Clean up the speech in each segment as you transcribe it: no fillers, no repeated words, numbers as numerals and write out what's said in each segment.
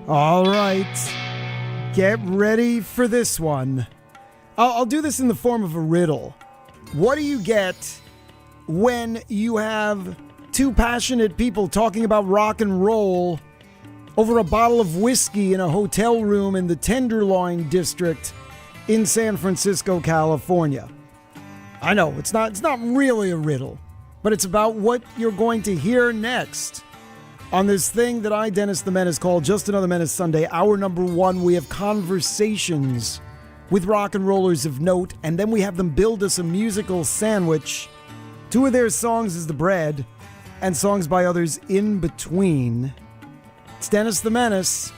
All right. Get ready for this one. I'll do this in the form of a riddle. What do you get when you have two passionate people talking about rock and roll over a bottle of whiskey in a hotel room in the Tenderloin district in San Francisco, California? I know, it's not really a riddle, but it's about what you're going to hear next on this thing that I, Dennis the Menace, call Just Another Menace Sunday. Hour number one, we have conversations with rock and rollers of note, and then we have them build us a musical sandwich. Two of their songs is the bread, and songs by others in between. It's Dennis the Menace,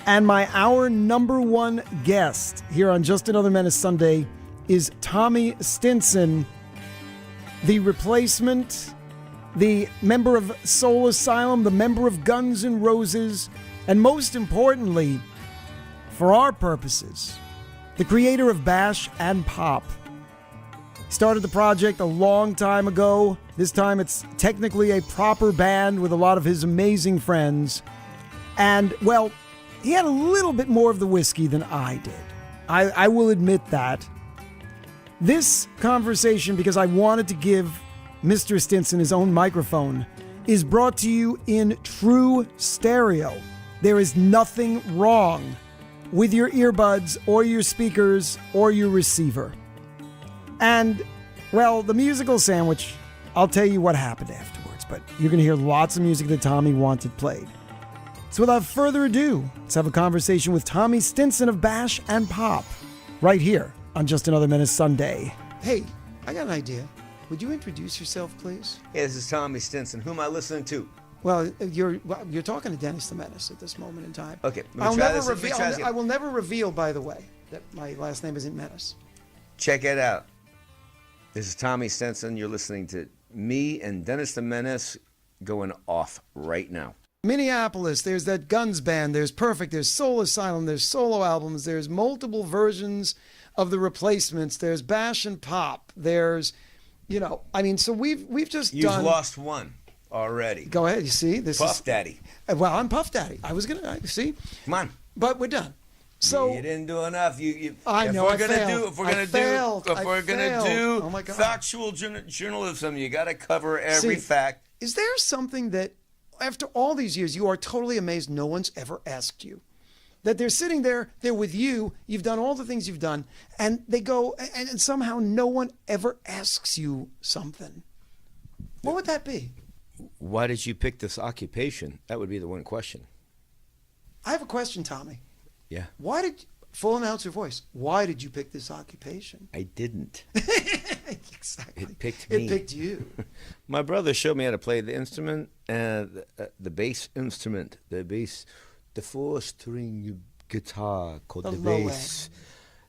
and my hour number one guest here on Just Another Menace Sunday is Tommy Stinson, the replacement, the member of Soul Asylum, the member of Guns N' Roses, and most importantly, for our purposes, the creator of Bash and Pop. Started the project a long time ago. This time it's technically a proper band with a lot of his amazing friends. And, well, he had a little bit more of the whiskey than I did. I will admit that. This conversation, because I wanted to give Mr. Stinson his own microphone, is brought to you in true stereo. There is nothing wrong with your earbuds or your speakers or your receiver. And, well, the musical sandwich, I'll tell you what happened afterwards, but you're going to hear lots of music that Tommy wanted played. So without further ado, let's have a conversation with Tommy Stinson of Bash and Pop right here on Just Another Menace Sunday. Hey, I got an idea. Would you introduce yourself, please? Hey, this is Tommy Stinson. Who am I listening to? Well, you're talking to Dennis the Menace at this moment in time. Okay, I will never reveal, by the way, that my last name isn't Menace. Check it out. This is Tommy Stinson. You're listening to me and Dennis the Menace going off right now. Minneapolis, there's that Guns band, there's Perfect, there's Soul Asylum, there's solo albums, there's multiple versions of the Replacements, there's Bash and Pop, there's, so we've just You've done... lost one already. Go ahead, you see? Puff Daddy. Well, I'm Puff Daddy. I was going to, see? Come on. But we're done. So you didn't do enough. I know. If we're gonna do oh my God, factual journalism, you got to cover every fact. Is there something that, after all these years, you are totally amazed no one's ever asked you? That they're sitting there, they're with you, you've done all the things you've done, and they go, and somehow no one ever asks you something. What would that be? Why did you pick this occupation? That would be the one question. I have a question, Tommy. Yeah. Full announcer voice, why did you pick this occupation? I didn't. Exactly. It picked me. It picked you. My brother showed me how to play the instrument, the bass instrument, the 4-string guitar called the bass.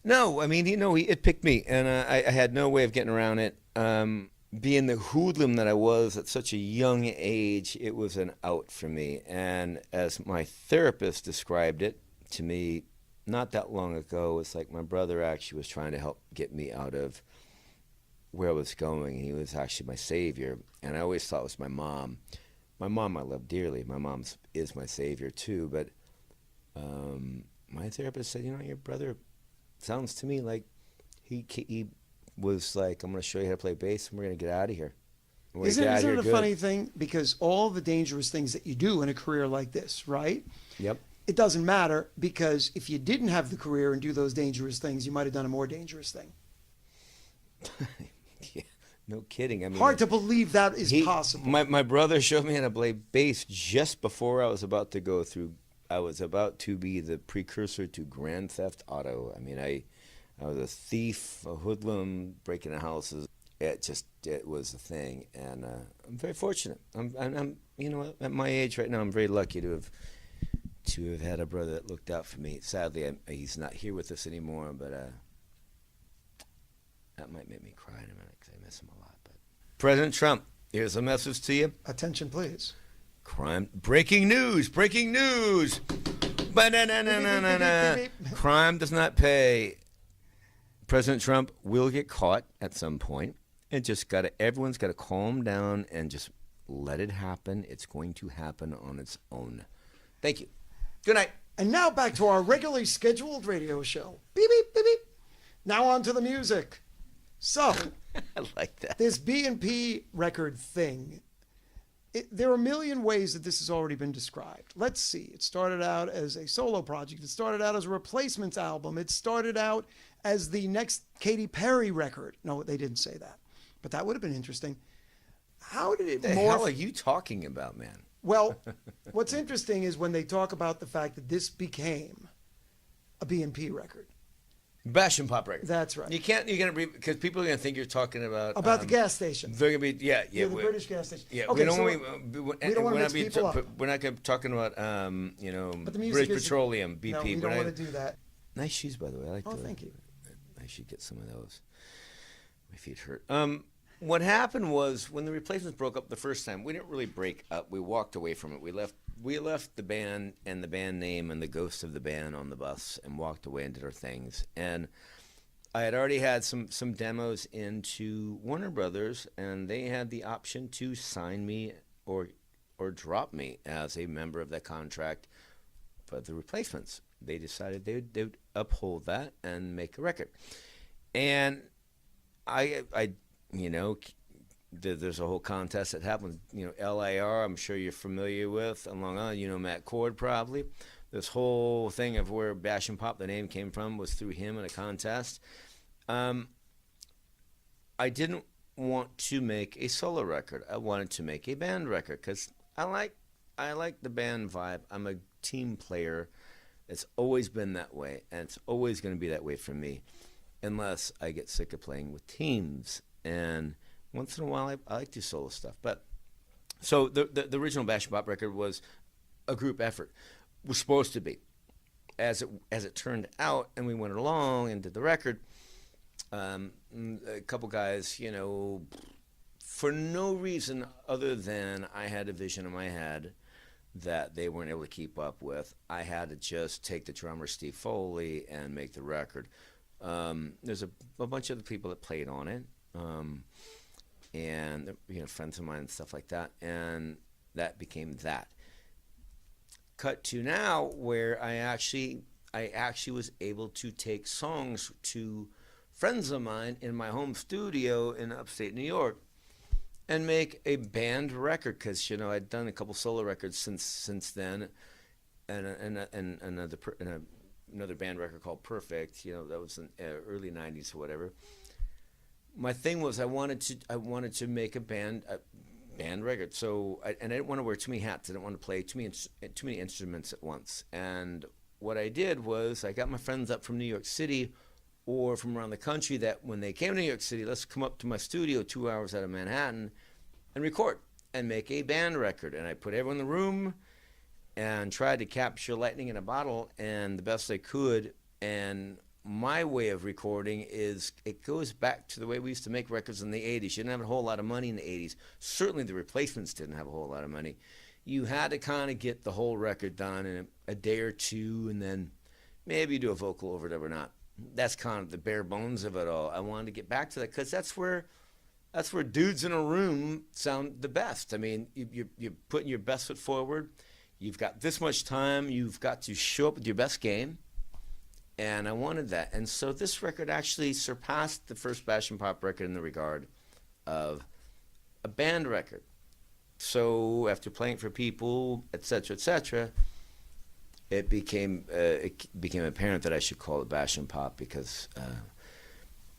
No, I mean, it picked me, and I had no way of getting around it. Being the hoodlum that I was at such a young age, it was an out for me. And as my therapist described it to me not that long ago, it's like my brother actually was trying to help get me out of where I was going. He was actually my savior, and I always thought it was my mom. My mom I love dearly. My mom is my savior too, but my therapist said, your brother sounds to me like he was like, I'm going to show you how to play bass, and we're going to get out of here. Isn't it a funny thing? Because all the dangerous things that you do in a career like this, right? Yep. It doesn't matter, because if you didn't have the career and do those dangerous things, you might have done a more dangerous thing. Yeah, no kidding. I mean, hard to believe that is possible. My brother showed me how to play bass just before I was about to go through. I was about to be the precursor to Grand Theft Auto. I mean, I was a thief, a hoodlum, breaking into houses. It was a thing, and I'm very fortunate. I'm at my age right now, I'm very lucky to have had a brother that looked out for me. Sadly, he's not here with us anymore, but that might make me cry in a minute because I miss him a lot. But President Trump, here's a message to you. Attention, please. Breaking news. Crime does not pay. President Trump will get caught at some point, and everyone's got to calm down and just let it happen. It's going to happen on its own. Thank you. Good night. And now back to our regularly scheduled radio show. Beep, beep, beep, beep. Now on to the music. So, I like that. this B&P record thing, there are a million ways that this has already been described. Let's see. It started out as a solo project. It started out as a replacements album. It started out as the next Katy Perry record. No, they didn't say that. But that would have been interesting. How did it The hell are you talking about, man? Well, what's interesting is when they talk about the fact that this became a B&P record. Bash and pop record. That's right. You're gonna because people are gonna think you're talking about the gas station. They're gonna be the British gas station. Yeah, Okay, we don't so want to mix people up. We're not gonna be talking about But the music British is- Petroleum, BP. No, we don't want to do that. Nice shoes, by the way. I like. Oh, thank you. I should get some of those. My feet hurt. What happened was when the Replacements broke up the first time, we didn't really break up. We walked away from it. We left the band and the band name and the ghost of the band on the bus and walked away and did our things. And I had already had some demos into Warner Brothers, and they had the option to sign me or drop me as a member of that contract. But the Replacements, they decided they would uphold that and make a record. And I there's a whole contest that happened. LIR, I'm sure you're familiar with, and Long Island, Matt Cord probably. This whole thing of where Bash and Pop, the name came from, was through him in a contest. I didn't want to make a solo record. I wanted to make a band record because I like the band vibe. I'm a team player. It's always been that way, and it's always going to be that way for me, unless I get sick of playing with teams. And once in a while, I like to do solo stuff. But so the original Bash and Pop record was a group effort. Was supposed to be. As it turned out, and we went along and did the record, a couple guys, for no reason other than I had a vision in my head that they weren't able to keep up with, I had to just take the drummer Steve Foley and make the record. There's a bunch of other people that played on it, and friends of mine and stuff like that, and that became that. Cut to now, where I actually was able to take songs to friends of mine in my home studio in upstate New York and make a band record, because I'd done a couple solo records since then, and another band record called Perfect. That was in early '90s or whatever. My thing was I wanted to make a band record. So I didn't want to wear too many hats. I didn't want to play too many instruments at once. And what I did was I got my friends up from New York City or from around the country that when they came to New York City, let's come up to my studio 2 hours out of Manhattan and record and make a band record. And I put everyone in the room and tried to capture lightning in a bottle and the best I could. And my way of recording is it goes back to the way we used to make records in the 80s. You didn't have a whole lot of money in the 80s. Certainly the Replacements didn't have a whole lot of money. You had to kind of get the whole record done in a day or two, and then maybe do a vocal over it or not. That's kind of the bare bones of it all. I wanted to get back to that because that's where dudes in a room sound the best. I mean, you're putting your best foot forward. You've got this much time. You've got to show up with your best game. And I wanted that. And so this record actually surpassed the first Bash and Pop record in the regard of a band record. So after playing for people, et cetera, it became apparent that I should call it Bash and Pop because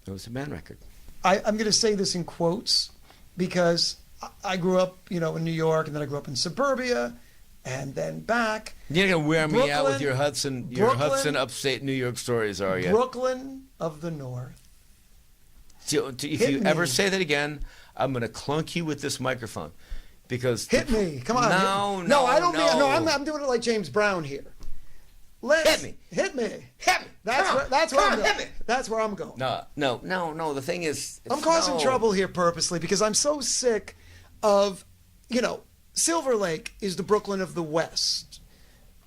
it was a band record. I'm going to say this in quotes because I grew up, in New York, and then I grew up in suburbia, and then back. You're gonna wear me out with your Brooklyn, Hudson upstate New York stories, are you? Brooklyn of the North. If you ever say that again, I'm gonna clunk you with this microphone, because Hit me, come on. No, I don't mean. No, I'm doing it like James Brown here. Hit me. Hit me. Hit me. That's where I'm going. That's where I'm going. No. The thing is, I'm causing trouble here purposely because I'm so sick of, Silver Lake is the Brooklyn of the West.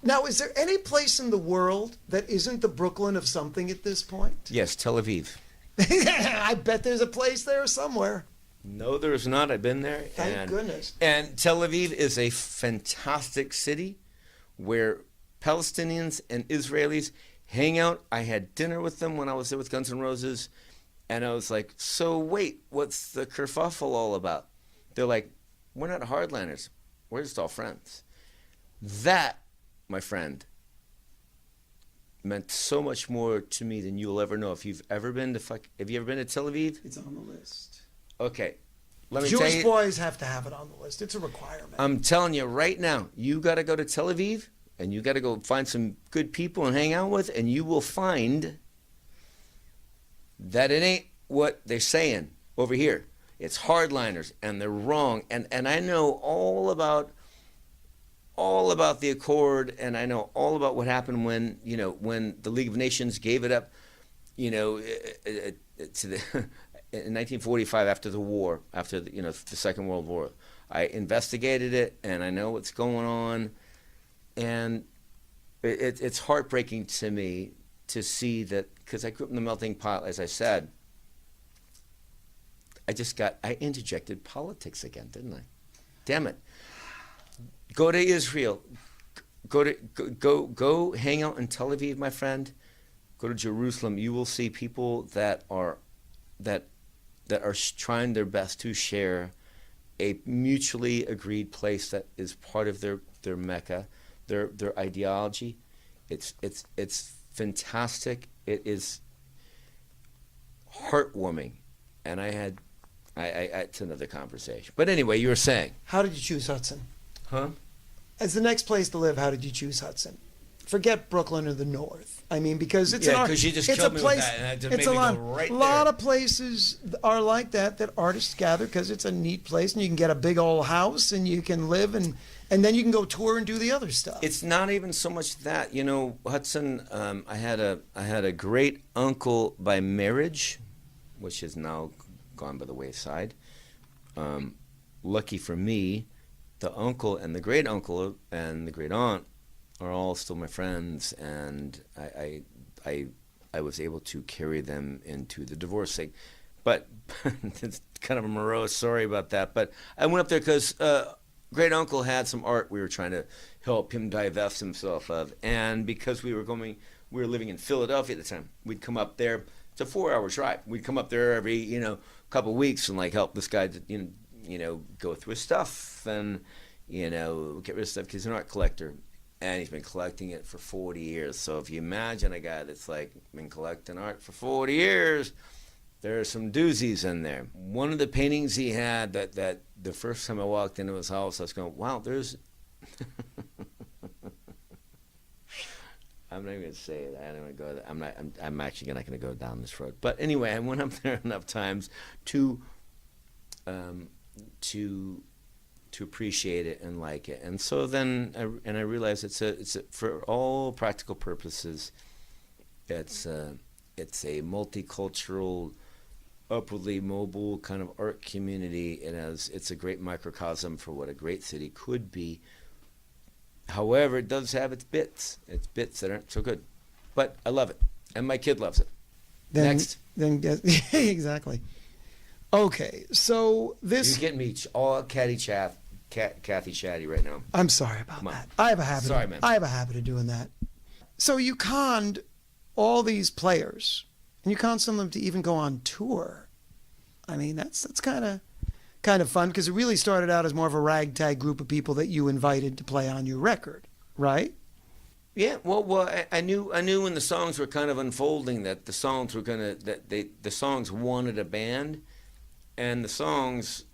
Now, is there any place in the world that isn't the Brooklyn of something at this point? Yes, Tel Aviv. I bet there's a place there somewhere. No, there is not. I've been there. Thank goodness. And Tel Aviv is a fantastic city where Palestinians and Israelis hang out. I had dinner with them when I was there with Guns N' Roses, and I was like, so wait, what's the kerfuffle all about? They're like, we're not hardliners. We're just all friends. That, my friend, meant so much more to me than you'll ever know. If you've ever been to have you ever been to Tel Aviv? It's on the list. Okay. Let me tell Jewish you, boys have to have it on the list. It's a requirement. I'm telling you right now, you got to go to Tel Aviv, and you got to go find some good people and hang out with, and you will find that it ain't what they're saying over here. It's hardliners, and they're wrong. And I know all about the Accord, and I know all about what happened when the League of Nations gave it up, to the in 1945 after the war, after the Second World War. I investigated it, and I know what's going on, and it's heartbreaking to me to see that, because I grew up in the melting pot, as I said. I interjected politics again, didn't I? Damn it. Go to Israel. Go hang out in Tel Aviv, my friend. Go to Jerusalem. You will see people that are trying their best to share a mutually agreed place that is part of their Mecca, their ideology. It's fantastic. It is heartwarming, and it's another conversation. But anyway, you were saying. How did you choose Hudson? Huh? As the next place to live, how did you choose Hudson? Forget Brooklyn or the North. I mean, because it's you just killed me with that, and that just made me go right there. A lot of places are like that artists gather because it's a neat place, and you can get a big old house, and you can live, and then you can go tour and do the other stuff. It's not even so much that, Hudson. I had a great uncle by marriage, which is now gone by the wayside. Lucky for me, the uncle and the great uncle and the great aunt are all still my friends, and I was able to carry them into the divorce thing. But it's kind of a morose story about that. But I went up there because great uncle had some art we were trying to help him divest himself of, and because we were living in Philadelphia at the time, we'd come up there. It's a 4-hour drive. We'd come up there every couple of weeks and help this guy to go through his stuff and get rid of stuff, because he's an art collector. And he's been collecting it for 40 years. So if you imagine a guy that's been collecting art for 40 years, there are some doozies in there. One of the paintings he had that the first time I walked into his house, I was going, wow, there's... I'm not even going to say it. I don't want to go there. I'm actually not going to go down this road. But anyway, I went up there enough times to appreciate it and like it, and so then I realized it's a for all practical purposes, it's a multicultural, upwardly mobile kind of art community. It's a great microcosm for what a great city could be. However, it does have its bits that aren't so good, but I love it, and my kid loves it. Next, Exactly. Okay, so this... You're getting me all Kathy chatty right now. I'm sorry about that. I have a habit. Sorry, man. I have a habit of doing that. So you conned all these players, and you conned some of them to even go on tour. I mean, that's kind of fun, because it really started out as more of a ragtag group of people that you invited to play on your record, right? Yeah, well, I knew when the songs were kind of unfolding that the songs the songs wanted a band. And the songs,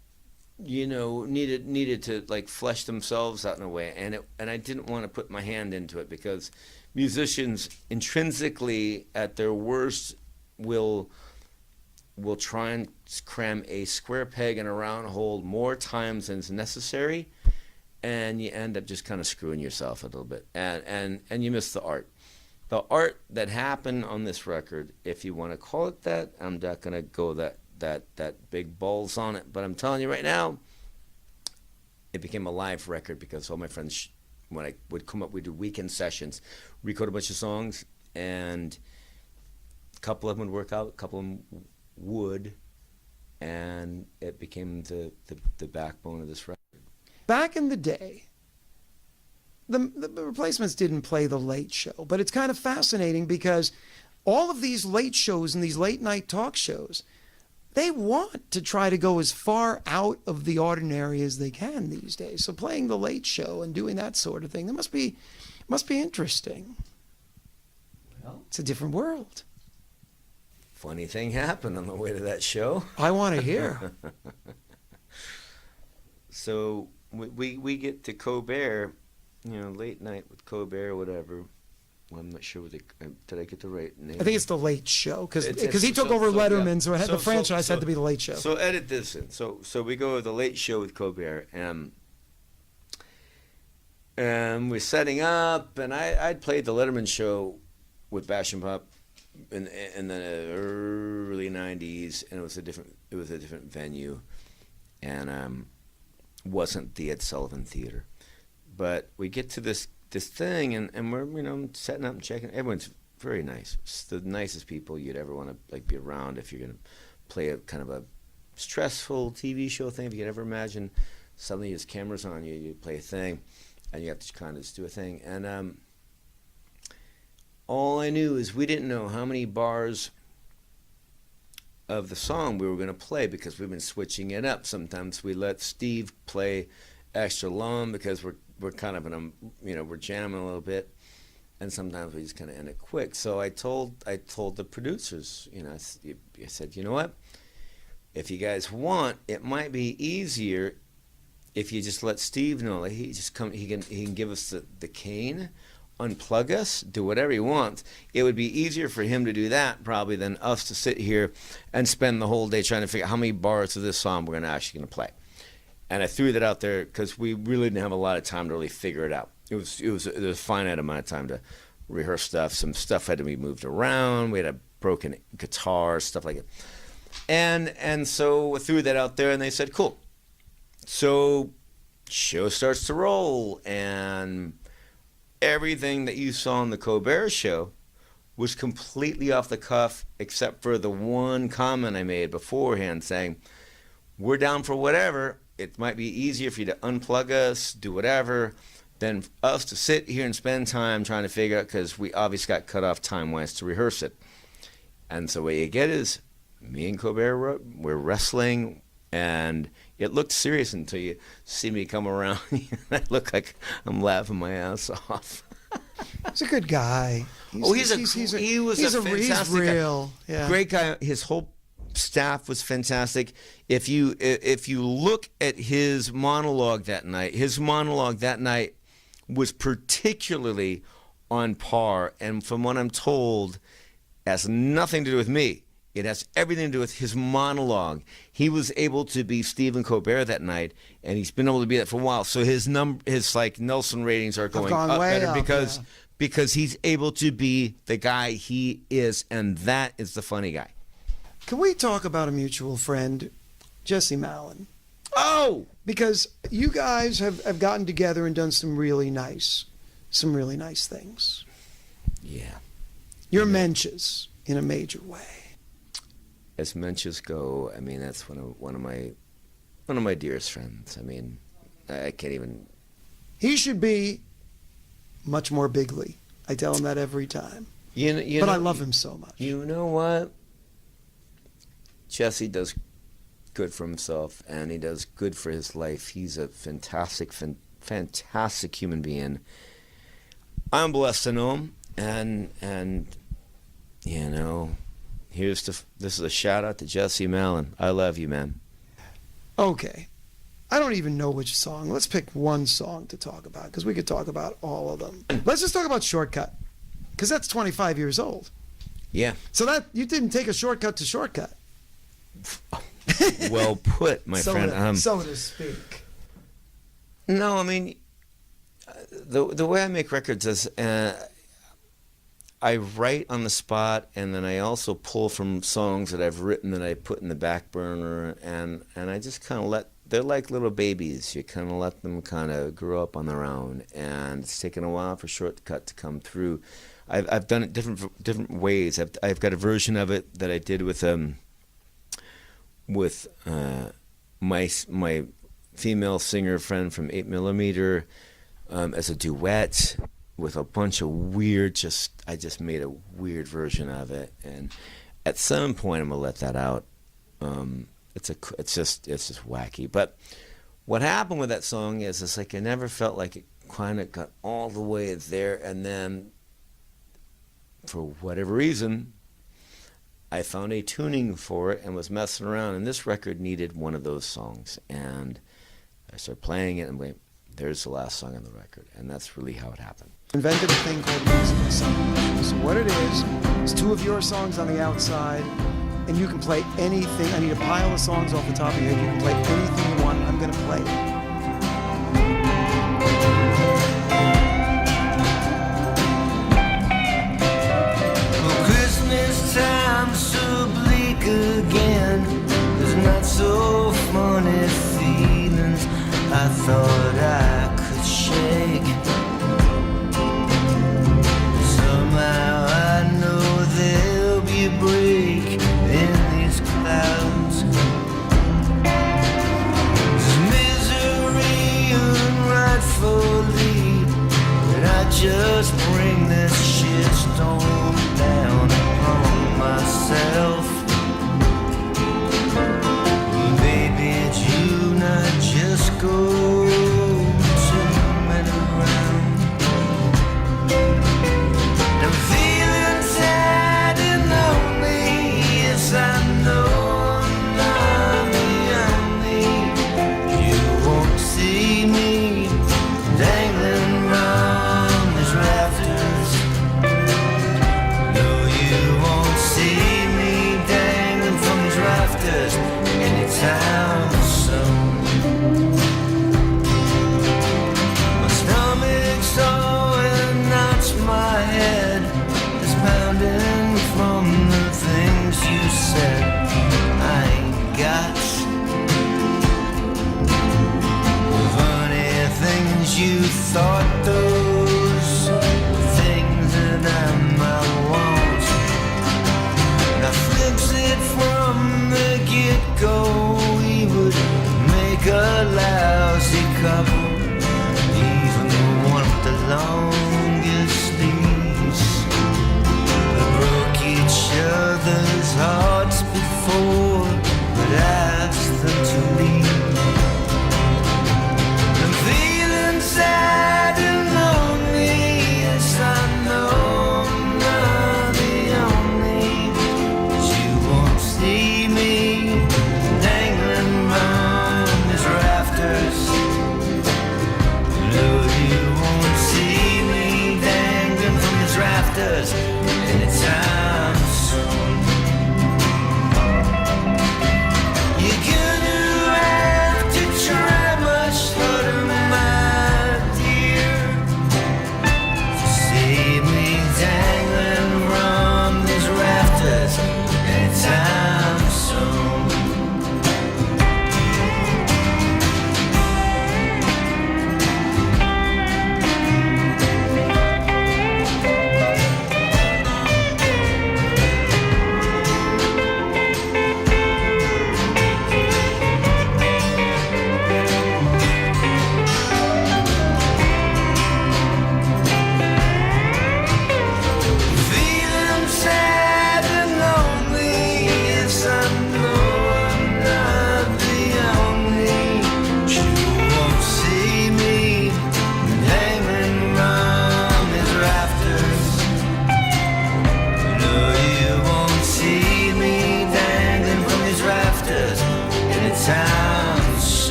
needed to flesh themselves out in a way, and I didn't want to put my hand into it, because musicians intrinsically at their worst will try and cram a square peg in a round hole more times than is necessary, and you end up just kind of screwing yourself a little bit, and you miss the art. The art that happened on this record, if you want to call it that, I'm not going to go that big balls on it, but I'm telling you right now, it became a live record, because all my friends, when I would come up, we'd do weekend sessions, record a bunch of songs, and a couple of them would work out, a couple of them would, and it became the backbone of this record. Back in the day, the Replacements didn't play The Late Show, but it's kind of fascinating because all of these late shows and these late night talk shows, they want to try to go as far out of the ordinary as they can these days. So playing The Late Show and doing that sort of thing, that must be interesting. Well, it's a different world. Funny thing happened on the way to that show. I want to hear. So we get to Colbert, late night with Colbert or whatever. Well, I'm not sure what did I get the right name? I think it's The Late Show because he took over Letterman, so the franchise had to be The Late Show. So edit this in. So we go to The Late Show with Colbert, and we're setting up, and I'd played the Letterman show with Bash and Pop in the early '90s, and it was a different venue, and wasn't the Ed Sullivan Theater, but we get to this thing, and we're setting up and checking. Everyone's very nice. It's the nicest people you'd ever want to be around if you're gonna play a kind of a stressful TV show thing. If you could ever imagine suddenly there's cameras on you, you play a thing, and you have to kind of just do a thing. And all I knew is we didn't know how many bars of the song we were going to play because we've been switching it up. Sometimes we let Steve play extra long because we're kind of we're jamming a little bit, and sometimes we just kind of end it quick. So I told the producers, I said, you know what, if you guys want, it might be easier if you just let Steve know, like he can give us the cane, unplug us, do whatever he wants. It would be easier for him to do that probably than us to sit here and spend the whole day trying to figure out how many bars of this song we're actually going to play. And I threw that out there because we really didn't have a lot of time to really figure it out. It was a finite amount of time to rehearse stuff. Some stuff had to be moved around. We had a broken guitar, stuff like it. And so I threw that out there, and they said, cool. So show starts to roll, and everything that you saw on the Colbert Show was completely off the cuff except for the one comment I made beforehand saying, we're down for whatever. It might be easier for you to unplug us, do whatever, than us to sit here and spend time trying to figure out, because we obviously got cut off time-wise to rehearse it. And so what you get is me and Colbert, we're wrestling, and it looked serious until you see me come around. I look like I'm laughing my ass off. He's a good guy. He was a fantastic real guy. Yeah. Great guy. His whole staff was fantastic. If you look at his monologue that night was particularly on par, and from what I'm told, has nothing to do with me. It has everything to do with his monologue. He was able to be Stephen Colbert that night, and he's been able to be that for a while. So his Nelson ratings are going up better because he's able to be the guy he is, and that is the funny guy. Can we talk about a mutual friend, Jesse Malin? Oh! Because you guys have gotten together and done some really nice things. Yeah. You're Menches in a major way. As Menches go, I mean, that's one of my dearest friends. I mean, I can't even. He should be much more bigly. I tell him that every time. But I love him so much. You know what? Jesse does good for himself, and he does good for his life. He's a fantastic human being. I'm blessed to know him, and this is a shout out to Jesse Malin. I love you, man. Okay. I don't even know which song. Let's pick one song to talk about, because we could talk about all of them. Let's just talk about Shortcut, because that's 25 years old. Yeah. So that you didn't take a shortcut to Shortcut. Well put, my friend. So to speak. No, I mean, the way I make records is I write on the spot, and then I also pull from songs that I've written that I put in the back burner, and I just kind of they're like little babies. You kind of let them kind of grow up on their own, and it's taken a while for Shortcut to come through. I've done it different ways. I've got a version of it that I did with my female singer friend from 8mm. as a duet with a bunch of weird. I just made a weird version of it, and at some point I'm gonna let that out. It's just wacky. But what happened with that song is it's like I never felt like it kind of got all the way there, and then for whatever reason I found a tuning for it and was messing around, and this record needed one of those songs, and I started playing it and went, there's the last song on the record, and that's really how it happened. Invented a thing called music song. So what it is 2 of your songs on the outside, and you can play anything. I need a pile of songs off the top of your head. You can play anything you want. I'm going to play it. Time so bleak again. There's not so funny feelings I thought I could shake. Somehow I know there'll be a break in these clouds. There's misery unrightfully, but I just bring this shitstorm down on myself. Baby, do you not just go turn it around? I'm feeling sad and lonely. Yes, I know I'm not the only. You won't see me dangling round these rafters. See me dangling from these rafters anytime soon. My stomach's sore and knocks my head is pounding from the things you said I ain't got. Funny things you thought those were things that I might want. I fix it from the get-go. We would make a lousy couple, even the one with the longest leash. We broke each other's hearts before, but asked them to leave. I'm feeling sad and lonely. Yes, I know I'm not the only. See me dangling round these rafters. No, you won't see me dangling from these rafters anytime.